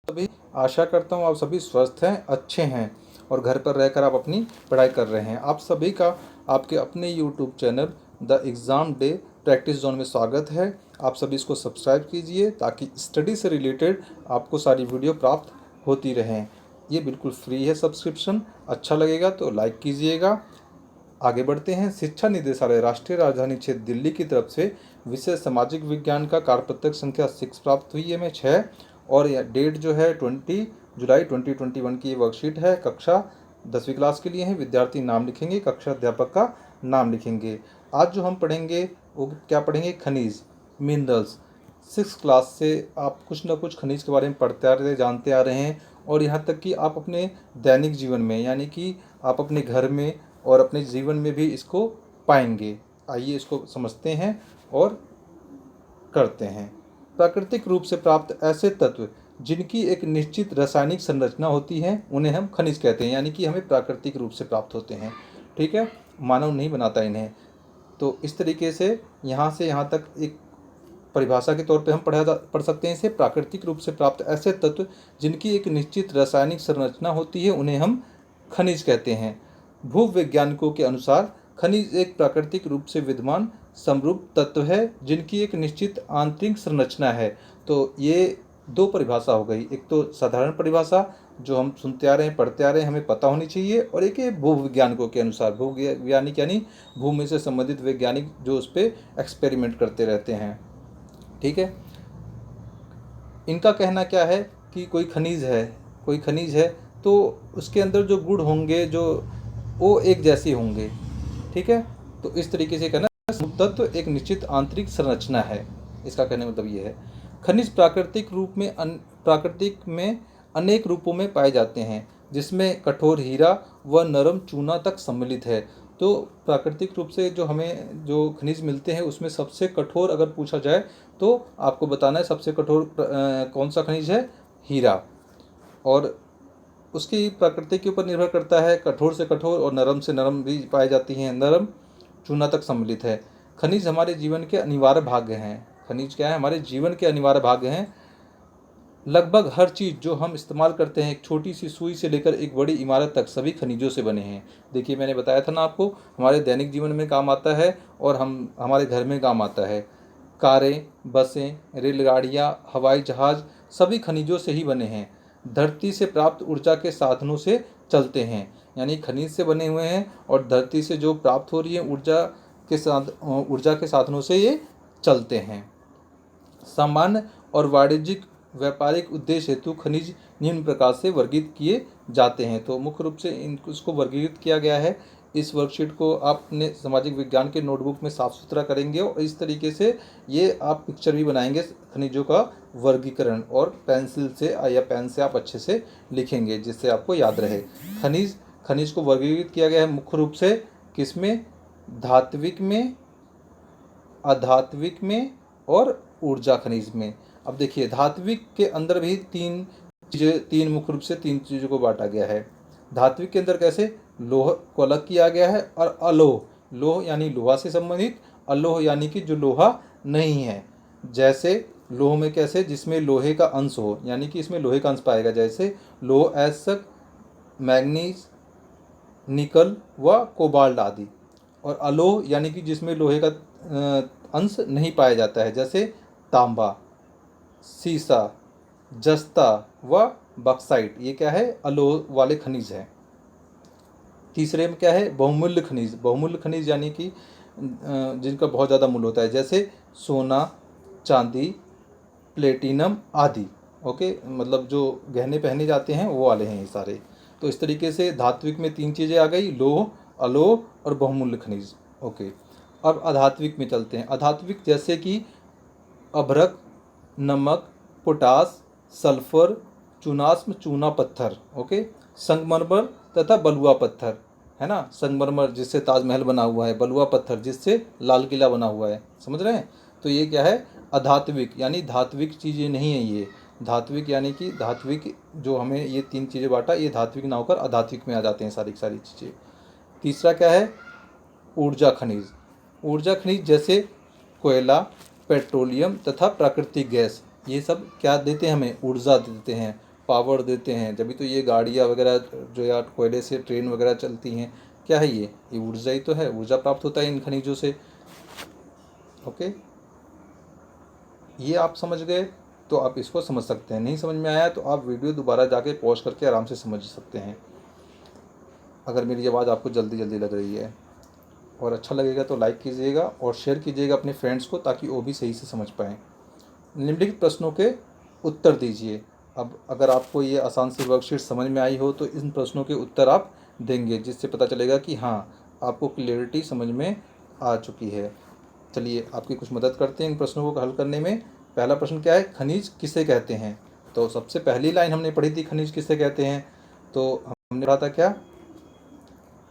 सभी, आशा करता हूँ आप सभी स्वस्थ हैं, अच्छे हैं और घर पर रहकर आप अपनी पढ़ाई कर रहे हैं। आप सभी का आपके अपने YouTube channel the exam day practice zone में स्वागत है। आप सभी इसको सब्सक्राइब कीजिए ताकि स्टडी से रिलेटेड आपको सारी वीडियो प्राप्त होती रहें। ये बिल्कुल फ्री है सब्सक्रिप्शन। अच्छा लगेगा तो लाइक कीजिएगा। आगे बढ़ते हैं। शिक्षा निदेशालय राष्ट्रीय राजधानी क्षेत्र दिल्ली की तरफ से विषय सामाजिक विज्ञान का कार्यपत्रक संख्या 6 प्राप्त हुई है हमें 6, और यह डेट जो है 20 जुलाई 2021 की वर्कशीट है। कक्षा 10वीं क्लास के लिए है। विद्यार्थी नाम लिखेंगे, कक्षा अध्यापक का नाम लिखेंगे। आज जो हम पढ़ेंगे वो क्या पढ़ेंगे? खनिज, मिनरल्स। 6 क्लास से आप कुछ ना कुछ खनिज के बारे में पढ़ते आ रहे, जानते आ रहे हैं, और यहाँ तक कि आप अपने दैनिक जीवन में, यानी कि आप अपने घर में और अपने जीवन में भी इसको पाएंगे। आइए इसको समझते हैं और करते हैं। प्राकृतिक रूप से प्राप्त ऐसे तत्व जिनकी एक निश्चित रासायनिक संरचना होती है उन्हें हम खनिज कहते हैं, यानी कि हमें प्राकृतिक रूप से प्राप्त होते हैं। ठीक है, मानव नहीं बनाता इन्हें। तो इस तरीके से यहाँ तक एक परिभाषा के तौर पे हम पढ़ सकते हैं इसे। प्राकृतिक रूप से प्राप्त ऐसे तत्व जिनकी एक निश्चित रासायनिक संरचना होती है उन्हें हम खनिज कहते हैं। भूवैज्ञानिकों के अनुसार खनिज एक प्राकृतिक रूप से विद्यमान समरूप तत्व है जिनकी एक निश्चित आंतरिक संरचना है। तो ये दो परिभाषा हो गई। एक तो साधारण परिभाषा जो हम सुनते आ रहे हैं, पढ़ते आ रहे हैं, हमें पता होनी चाहिए, और एक है भूवैज्ञानिकों के अनुसार। भूवैज्ञानिक यानी भूमि से संबंधित वैज्ञानिक जो उस पर एक्सपेरिमेंट करते रहते हैं। ठीक है, इनका कहना क्या है कि कोई खनिज है तो उसके अंदर जो गुण होंगे जो वो एक जैसे होंगे। ठीक है, तो इस तरीके से कहना तत्व एक निश्चित आंतरिक संरचना है, इसका कहने का मतलब ये है। खनिज प्राकृतिक में अनेक रूपों में पाए जाते हैं जिसमें कठोर हीरा व नरम चूना तक सम्मिलित है। तो प्राकृतिक रूप से जो हमें जो खनिज मिलते हैं उसमें सबसे कठोर अगर पूछा जाए तो आपको बताना है सबसे कठोर कौन सा खनिज है? हीरा। और उसकी प्रकृति के ऊपर निर्भर करता है, कठोर से कठोर और नरम से नरम भी पाई जाती हैं, नरम चूना तक सम्मिलित है। खनिज हमारे जीवन के अनिवार्य भाग हैं। खनिज क्या है? हमारे जीवन के अनिवार्य भाग हैं। लगभग हर चीज़ जो हम इस्तेमाल करते हैं, एक छोटी सी सुई से लेकर एक बड़ी इमारत तक, सभी खनिजों से बने हैं। देखिए, मैंने बताया था ना आपको, हमारे दैनिक जीवन में काम आता है और हमारे घर में काम आता है। कारें, बसें, रेलगाड़ियाँ, हवाई जहाज़ सभी खनिजों से ही बने हैं। धरती से प्राप्त ऊर्जा के साधनों से चलते हैं, यानी खनिज से बने हुए हैं, और धरती से जो प्राप्त हो रही है ऊर्जा के साधनों से ये चलते हैं। सामान्य और वाणिज्यिक व्यापारिक उद्देश्य हेतु खनिज निम्न प्रकार से वर्गीकृत किए जाते हैं। तो मुख्य रूप से इसको वर्गीकृत किया गया है। इस वर्कशीट को आप अपने सामाजिक विज्ञान के नोटबुक में साफ सुथरा करेंगे और इस तरीके से ये आप पिक्चर भी बनाएंगे खनिजों का वर्गीकरण, और पेंसिल से या पेन से आप अच्छे से लिखेंगे जिससे आपको याद रहे। खनिज को वर्गीकृत किया गया है मुख्य रूप से किसमें? धात्विक में, अधात्विक में और ऊर्जा खनिज में। अब देखिए, धात्विक के अंदर भी मुख्य रूप से तीन चीज़ों को बांटा गया है। धात्विक के अंदर कैसे? लोह को अलग किया गया है, और अलोह, लोह यानी लोहा से संबंधित, अलोह यानी कि जो लोहा नहीं है। जैसे लोह में कैसे? जिसमें लोहे का अंश हो, यानी कि इसमें लोहे का अंश पाएगा, जैसे लोह ऐस्क, मैग्नीज, निकल व कोबाल्ट आदि। और अलोह यानी कि जिसमें लोहे का अंश नहीं पाया जाता है, जैसे तांबा, सीसा, जस्ता व बक्साइट। ये क्या है? अलोह वाले खनिज हैं। तीसरे में क्या है? बहुमूल्य खनिज। बहुमूल्य खनिज यानी कि जिनका बहुत ज़्यादा मूल्य होता है, जैसे सोना, चांदी, प्लेटिनम आदि। ओके, मतलब जो गहने पहने जाते हैं वो वाले हैं ये सारे। तो इस तरीके से धात्विक में तीन चीज़ें आ गई, लोह, अलोह और बहुमूल्य खनिज। ओके, अब अधात्विक में चलते हैं। अधात्विक जैसे कि अभ्रक, नमक, पोटास, सल्फर, चूनास्म, चूना पत्थर। ओके, संगमरमर तथा बलुआ पत्थर, है ना। संगमरमर जिससे ताजमहल बना हुआ है, बलुआ पत्थर जिससे लाल किला बना हुआ है, समझ रहे हैं। तो ये क्या है? अधात्विक, यानी धात्विक चीज़ें नहीं है ये। धात्विक यानी कि धात्विक जो हमें ये तीन चीज़ें बांटा, ये धात्विक ना होकर अधात्विक में आ जाते हैं सारी की सारी चीज़ें। तीसरा क्या है? ऊर्जा खनिज। ऊर्जा खनिज जैसे कोयला, पेट्रोलियम तथा प्राकृतिक गैस, ये सब क्या देते हैं? हमें ऊर्जा देते हैं। पावर देते हैं, जभी तो ये गाड़ियाँ वगैरह जो या कोयले से ट्रेन वगैरह चलती हैं। क्या है ये ऊर्जा ही तो है, ऊर्जा प्राप्त होता है इन खनिजों से। ओके, ये आप समझ गए तो आप इसको समझ सकते हैं। नहीं समझ में आया तो आप वीडियो दोबारा जाके पॉज करके आराम से समझ सकते हैं, अगर मेरी आवाज़ आपको जल्दी जल्दी लग रही है। और अच्छा लगेगा तो लाइक कीजिएगा और शेयर कीजिएगा अपने फ्रेंड्स को, ताकि वो भी सही से समझ पाएँ। निम्नलिखित प्रश्नों के उत्तर दीजिए। अब अगर आपको ये आसान सी वर्कशीट समझ में आई हो तो इन प्रश्नों के उत्तर आप देंगे, जिससे पता चलेगा कि हाँ, आपको क्लियरिटी समझ में आ चुकी है। चलिए आपकी कुछ मदद करते हैं इन प्रश्नों को हल करने में। पहला प्रश्न क्या है, खनिज किसे कहते हैं? तो सबसे पहली लाइन हमने पढ़ी थी, खनिज किसे कहते हैं। तो हमने पढ़ा था क्या,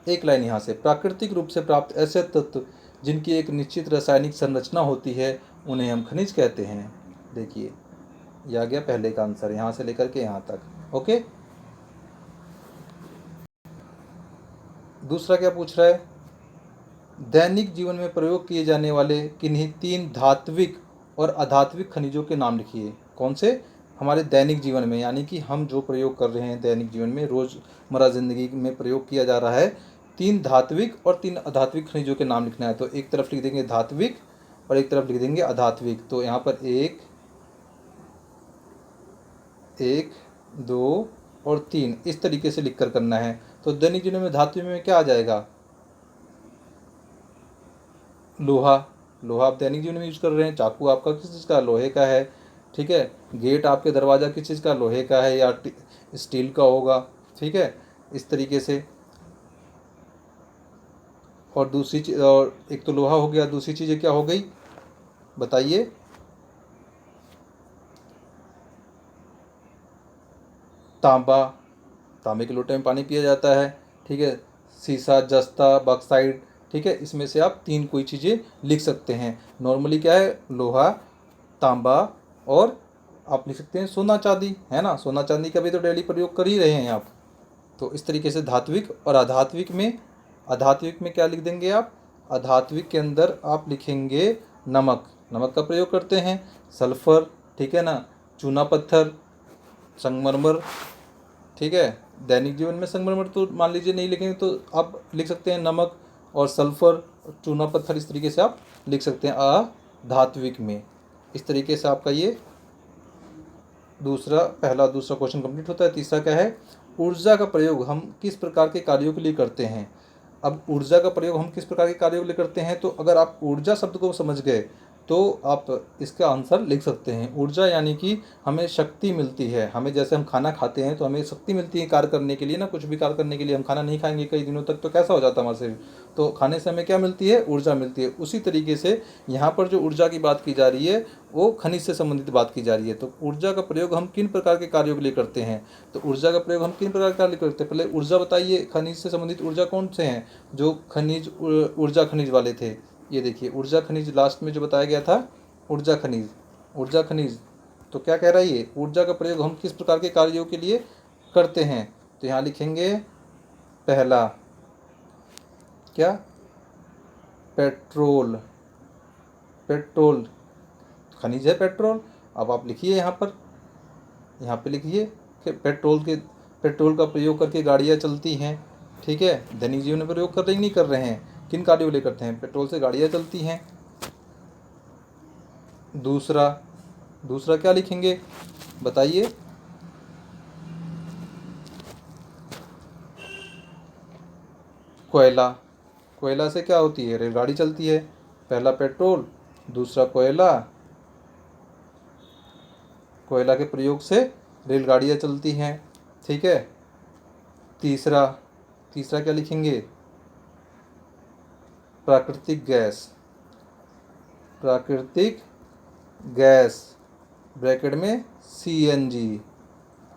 एक लाइन यहाँ से, प्राकृतिक रूप से प्राप्त ऐसे तत्व जिनकी एक निश्चित रासायनिक संरचना होती है उन्हें हम खनिज कहते हैं। देखिए ये आ गया पहले का आंसर, यहाँ से लेकर के यहाँ तक। ओके, दूसरा क्या पूछ रहा है, दैनिक जीवन में प्रयोग किए जाने वाले किन्हीं 3 धात्विक और अधात्विक खनिजों के नाम लिखिए। कौन से? हमारे दैनिक जीवन में, यानी कि हम जो प्रयोग कर रहे हैं दैनिक जीवन में, रोज़मर्रा ज़िंदगी में प्रयोग किया जा रहा है, 3 धात्विक और 3 अधात्विक खनिजों के नाम लिखना है। तो एक तरफ लिख देंगे धात्विक और एक तरफ लिख देंगे अधात्विक। तो यहाँ पर 1, 2 और 3 इस तरीके से लिख कर करना है। तो दैनिक जीवन में धात्विक में क्या आ जाएगा, लोहा। लोहा आप दैनिक जीवन में यूज कर रहे हैं। चाकू आपका किस चीज़ का, लोहे का है। ठीक है, गेट आपके दरवाज़ा किस चीज़ का, लोहे का है या स्टील का होगा। ठीक है, इस तरीके से। और दूसरी चीज़, और एक तो लोहा हो गया, दूसरी चीज़ें क्या हो गई बताइए। तांबा, तांबे के लोटे में पानी पिया जाता है। ठीक है, सीसा, जस्ता, बॉक्साइट। ठीक है, इसमें से आप 3 कोई चीज़ें लिख सकते हैं। नॉर्मली क्या है, लोहा, तांबा और आप लिख सकते हैं सोना चांदी, है ना। सोना चांदी का भी तो डेली प्रयोग कर ही रहे हैं आप। तो इस तरीके से धात्विक और अधात्विक में, अधात्विक में क्या लिख देंगे आप, अधात्विक के अंदर आप लिखेंगे नमक। नमक का प्रयोग करते हैं। सल्फर, ठीक है ना, चूना पत्थर, संगमरमर। ठीक है, दैनिक जीवन में संगमरमर तो मान लीजिए नहीं लिखेंगे तो आप लिख सकते हैं नमक और सल्फर, चूना पत्थर, इस तरीके से आप लिख सकते हैं अधात्विक में। इस तरीके से आपका ये दूसरा क्वेश्चन कंप्लीट होता है। तीसरा क्या है, ऊर्जा का प्रयोग हम किस प्रकार के कार्यों के लिए करते हैं। अब ऊर्जा का प्रयोग हम किस प्रकार के कार्यों के लिए करते हैं, तो अगर आप ऊर्जा शब्द को समझ गए तो आप इसका आंसर लिख सकते हैं। ऊर्जा यानी कि हमें शक्ति मिलती है। हमें जैसे हम खाना खाते हैं तो हमें शक्ति मिलती है कार्य करने के लिए ना, कुछ भी कार्य करने के लिए। हम खाना नहीं खाएंगे कई दिनों तक तो कैसा हो जाता है हमारा शरीर, तो खाने से हमें क्या मिलती है, ऊर्जा मिलती है। उसी तरीके से यहाँ पर जो ऊर्जा की बात की जा रही है वो खनिज से संबंधित बात की जा रही है। तो ऊर्जा का प्रयोग हम किन प्रकार के कार्यों के लिए करते हैं, तो ऊर्जा का प्रयोग हम किन प्रकार के कार्य के लिए करते हैं। पहले ऊर्जा बताइए, खनिज से संबंधित ऊर्जा कौन से हैं जो खनिज ऊर्जा खनिज वाले थे। ये देखिए ऊर्जा खनिज लास्ट में जो बताया गया था, ऊर्जा खनिज। ऊर्जा खनिज तो क्या कह रहा है ये, ऊर्जा का प्रयोग हम किस प्रकार के कार्यों के लिए करते हैं। तो यहाँ लिखेंगे पहला क्या, पेट्रोल। पेट्रोल खनिज है पेट्रोल। अब आप लिखिए यहाँ पे लिखिए कि पेट्रोल का प्रयोग करके गाड़ियाँ चलती हैं। ठीक है, दैनिक जीवन में प्रयोग कर रहे हैं नहीं कर रहे हैं, किन कार्यों के लिए करते हैं, पेट्रोल से गाड़ियाँ चलती हैं। दूसरा क्या लिखेंगे बताइए, कोयला। कोयला से क्या होती है, रेलगाड़ी चलती है। पहला पेट्रोल, दूसरा कोयला। कोयला के प्रयोग से रेलगाड़ियाँ चलती हैं। ठीक है, तीसरा क्या लिखेंगे, प्राकृतिक गैस। प्राकृतिक गैस ब्रैकेट में सीएनजी।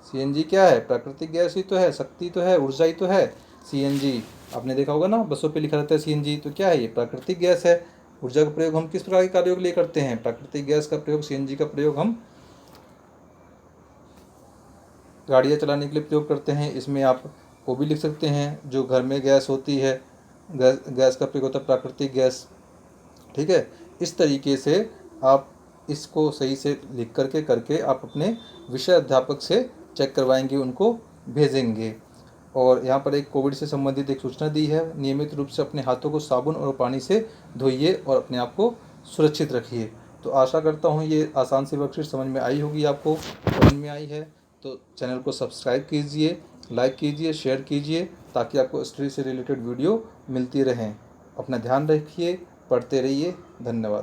सीएनजी क्या है, प्राकृतिक गैस ही तो है, शक्ति तो है, ऊर्जा ही तो है सीएनजी। आपने देखा होगा ना बसों पे लिखा रहता है सीएनजी, तो क्या है ये, प्राकृतिक गैस है। ऊर्जा का प्रयोग हम किस प्रकार के कार्यों के लिए करते हैं, प्राकृतिक गैस का प्रयोग, सीएनजी का प्रयोग हम गाड़ियाँ चलाने के लिए प्रयोग करते हैं। इसमें आप वो भी लिख सकते हैं जो घर में गैस होती है, गैस का प्रयोग होता है प्राकृतिक गैस। ठीक है, इस तरीके से आप इसको सही से लिख करके आप अपने विषय अध्यापक से चेक करवाएंगे, उनको भेजेंगे। और यहाँ पर एक कोविड से संबंधित एक सूचना दी है, नियमित रूप से अपने हाथों को साबुन और पानी से धोइए और अपने आप को सुरक्षित रखिए। तो आशा करता हूँ ये आसान सी वर्कशीट समझ में आई होगी, आपको समझ में आई है तो चैनल को सब्सक्राइब कीजिए, लाइक कीजिए, शेयर कीजिए, ताकि आपको स्टडी से रिलेटेड वीडियो मिलती रहें। अपना ध्यान रखिए, पढ़ते रहिए। धन्यवाद।